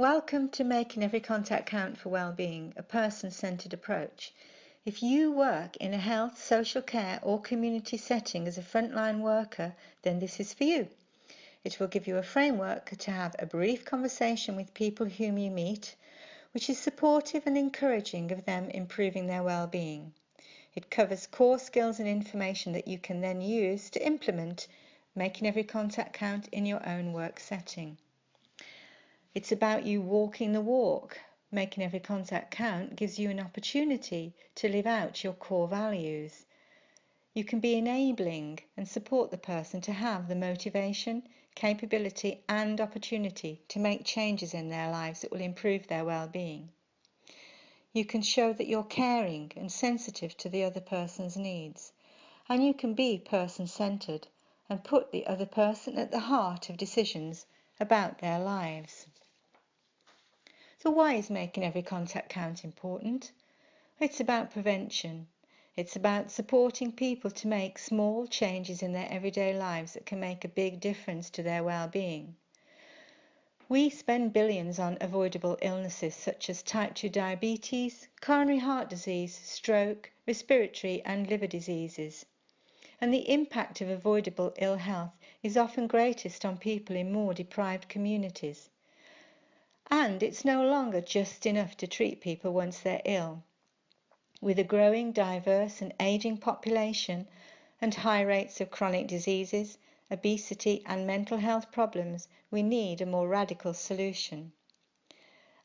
Welcome to Making Every Contact Count for Wellbeing, a person-centered approach. If you work in a health, social care or community setting as a frontline worker, then this is for you. It will give you a framework to have a brief conversation with people whom you meet, which is supportive and encouraging of them improving their well-being. It covers core skills and information that you can then use to implement making every contact count in your own work setting. It's about you walking the walk. Making every contact count gives you an opportunity to live out your core values. You can be enabling and support the person to have the motivation, capability and opportunity to make changes in their lives that will improve their well-being. You can show that you're caring and sensitive to the other person's needs, and you can be person-centered and put the other person at the heart of decisions about their lives. So why is making every contact count important? It's about prevention. It's about supporting people to make small changes in their everyday lives that can make a big difference to their well-being. We spend billions on avoidable illnesses such as type 2 diabetes, coronary heart disease, stroke, respiratory and liver diseases. And the impact of avoidable ill health is often greatest on people in more deprived communities. And it's no longer just enough to treat people once they're ill. With a growing, diverse and ageing population and high rates of chronic diseases, obesity and mental health problems, we need a more radical solution.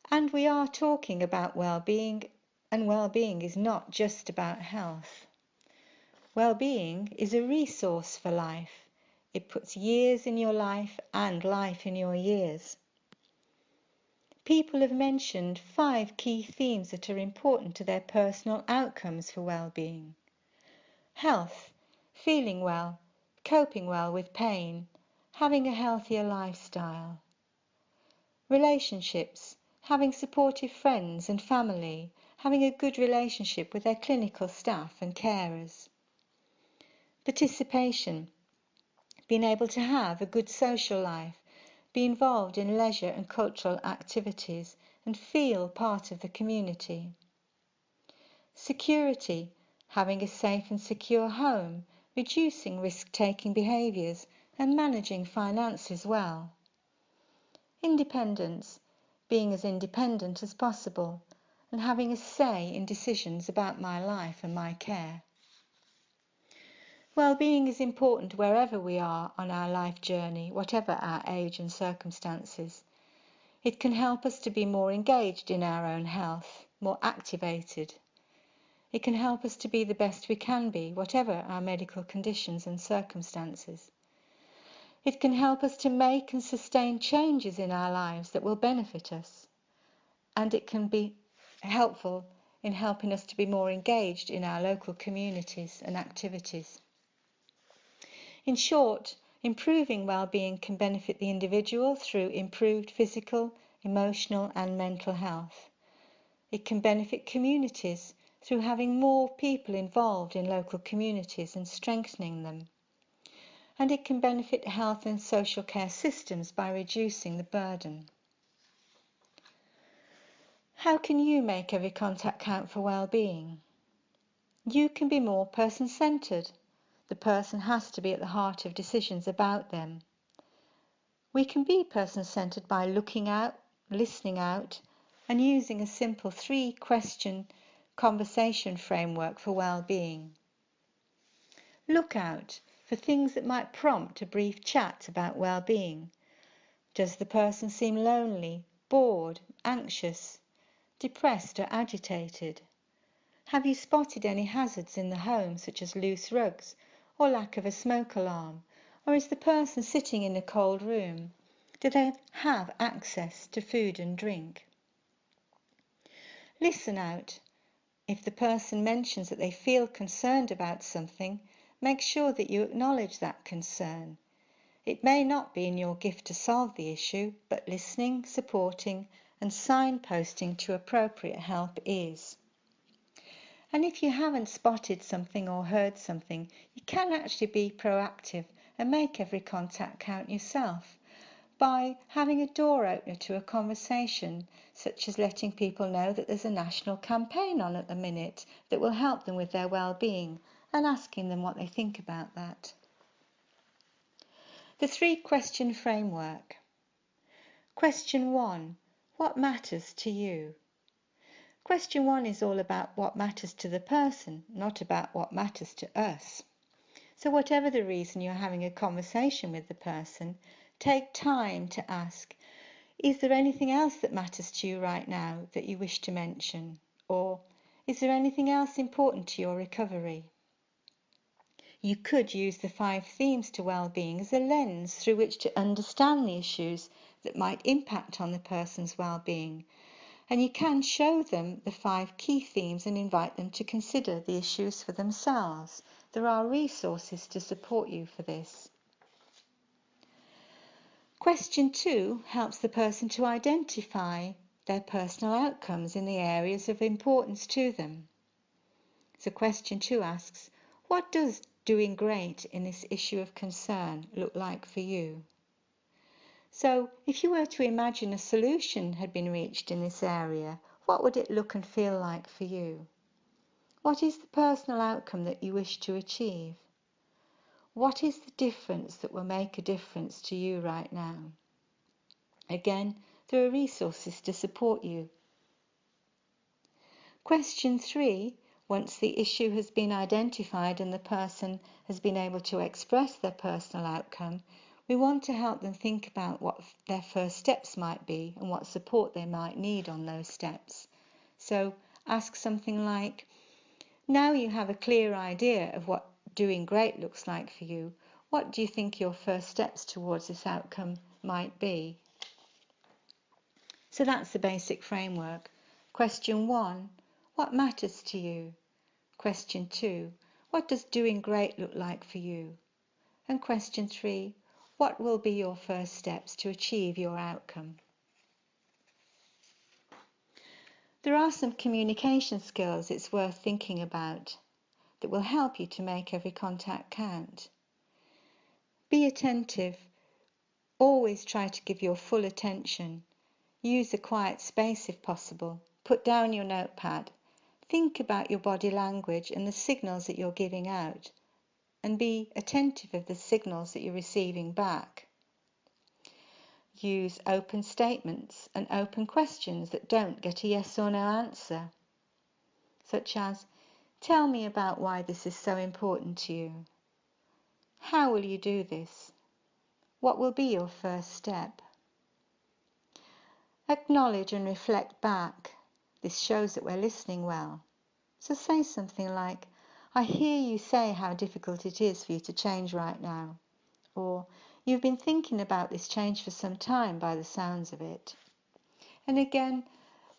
And we are talking about well-being, and well-being is not just about health. Well-being is a resource for life. It puts years in your life and life in your years. People have mentioned 5 key themes that are important to their personal outcomes for well-being. Health, feeling well, coping well with pain, having a healthier lifestyle. Relationships, having supportive friends and family, having a good relationship with their clinical staff and carers. Participation, being able to have a good social life, be involved in leisure and cultural activities and feel part of the community. Security, having a safe and secure home, reducing risk-taking behaviours and managing finances well. Independence, being as independent as possible and having a say in decisions about my life and my care. Well-being is important wherever we are on our life journey, whatever our age and circumstances. It can help us to be more engaged in our own health, more activated. It can help us to be the best we can be, whatever our medical conditions and circumstances. It can help us to make and sustain changes in our lives that will benefit us. And it can be helpful in helping us to be more engaged in our local communities and activities. In short, improving well-being can benefit the individual through improved physical, emotional and mental health. It can benefit communities through having more people involved in local communities and strengthening them. And it can benefit health and social care systems by reducing the burden. How can you make every contact count for well-being? You can be more person-centered. The person has to be at the heart of decisions about them. We can be person-centered by looking out, listening out, and using a simple 3-question conversation framework for well-being. Look out for things that might prompt a brief chat about well-being. Does the person seem lonely, bored, anxious, depressed or agitated? Have you spotted any hazards in the home, such as loose rugs or lack of a smoke alarm? Or is the person sitting in a cold room? Do they have access to food and drink? Listen out. If the person mentions that they feel concerned about something, make sure that you acknowledge that concern. It may not be in your gift to solve the issue, but listening, supporting and signposting to appropriate help is. And if you haven't spotted something or heard something, you can actually be proactive and make every contact count yourself by having a door opener to a conversation, such as letting people know that there's a national campaign on at the minute that will help them with their well-being, and asking them what they think about that. The 3-question framework. Question 1. What matters to you? Question 1 is all about what matters to the person, not about what matters to us. So whatever the reason you're having a conversation with the person, take time to ask, is there anything else that matters to you right now that you wish to mention? Or is there anything else important to your recovery? You could use the 5 themes to well-being as a lens through which to understand the issues that might impact on the person's well-being. And you can show them the 5 key themes and invite them to consider the issues for themselves. There are resources to support you for this. Question 2 helps the person to identify their personal outcomes in the areas of importance to them. So question 2 asks, what does doing great in this issue of concern look like for you? So if you were to imagine a solution had been reached in this area, what would it look and feel like for you? What is the personal outcome that you wish to achieve? What is the difference that will make a difference to you right now? Again, there are resources to support you. Question 3, once the issue has been identified and the person has been able to express their personal outcome, we want to help them think about what their first steps might be and what support they might need on those steps. So ask something like, now you have a clear idea of what doing great looks like for you, what do you think your first steps towards this outcome might be? So that's the basic framework. Question 1, what matters to you? Question 2, what does doing great look like for you? And question 3, what will be your first steps to achieve your outcome? There are some communication skills it's worth thinking about that will help you to make every contact count. Be attentive. Always try to give your full attention. Use a quiet space if possible. Put down your notepad. Think about your body language and the signals that you're giving out, and be attentive of the signals that you're receiving back. Use open statements and open questions that don't get a yes or no answer, such as, tell me about why this is so important to you. How will you do this? What will be your first step? Acknowledge and reflect back. This shows that we're listening well. So say something like, I hear you say how difficult it is for you to change right now. Or, you've been thinking about this change for some time by the sounds of it. And again,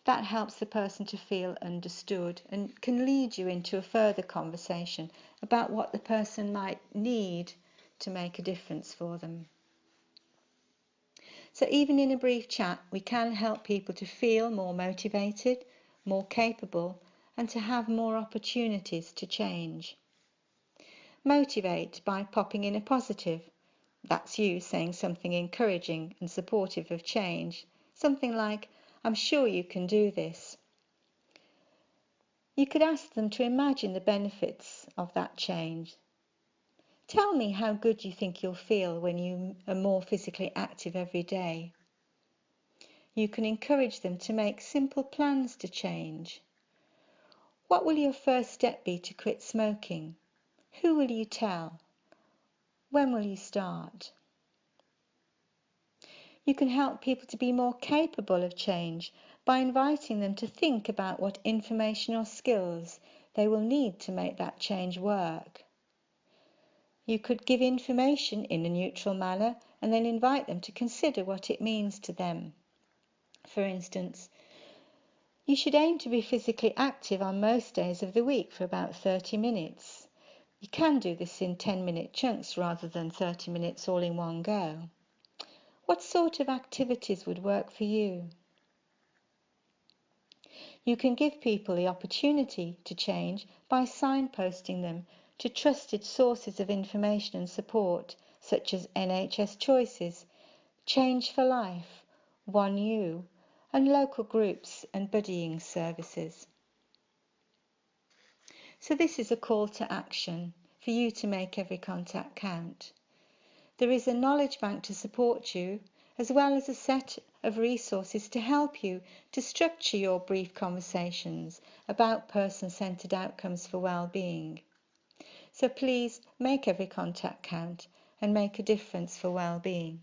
that helps the person to feel understood and can lead you into a further conversation about what the person might need to make a difference for them. So even in a brief chat, we can help people to feel more motivated, more capable, and to have more opportunities to change. Motivate by popping in a positive. That's you saying something encouraging and supportive of change. Something like, I'm sure you can do this. You could ask them to imagine the benefits of that change. Tell me how good you think you'll feel when you are more physically active every day. You can encourage them to make simple plans to change. What will your first step be to quit smoking? Who will you tell? When will you start? You can help people to be more capable of change by inviting them to think about what information or skills they will need to make that change work. You could give information in a neutral manner and then invite them to consider what it means to them. For instance, you should aim to be physically active on most days of the week for about 30 minutes. You can do this in 10-minute chunks rather than 30 minutes all in one go. What sort of activities would work for you? You can give people the opportunity to change by signposting them to trusted sources of information and support, such as NHS Choices, Change for Life, One You, and local groups and buddying services. So this is a call to action for you to make every contact count. There is a knowledge bank to support you, as well as a set of resources to help you to structure your brief conversations about person-centred outcomes for well-being. So please make every contact count and make a difference for well-being.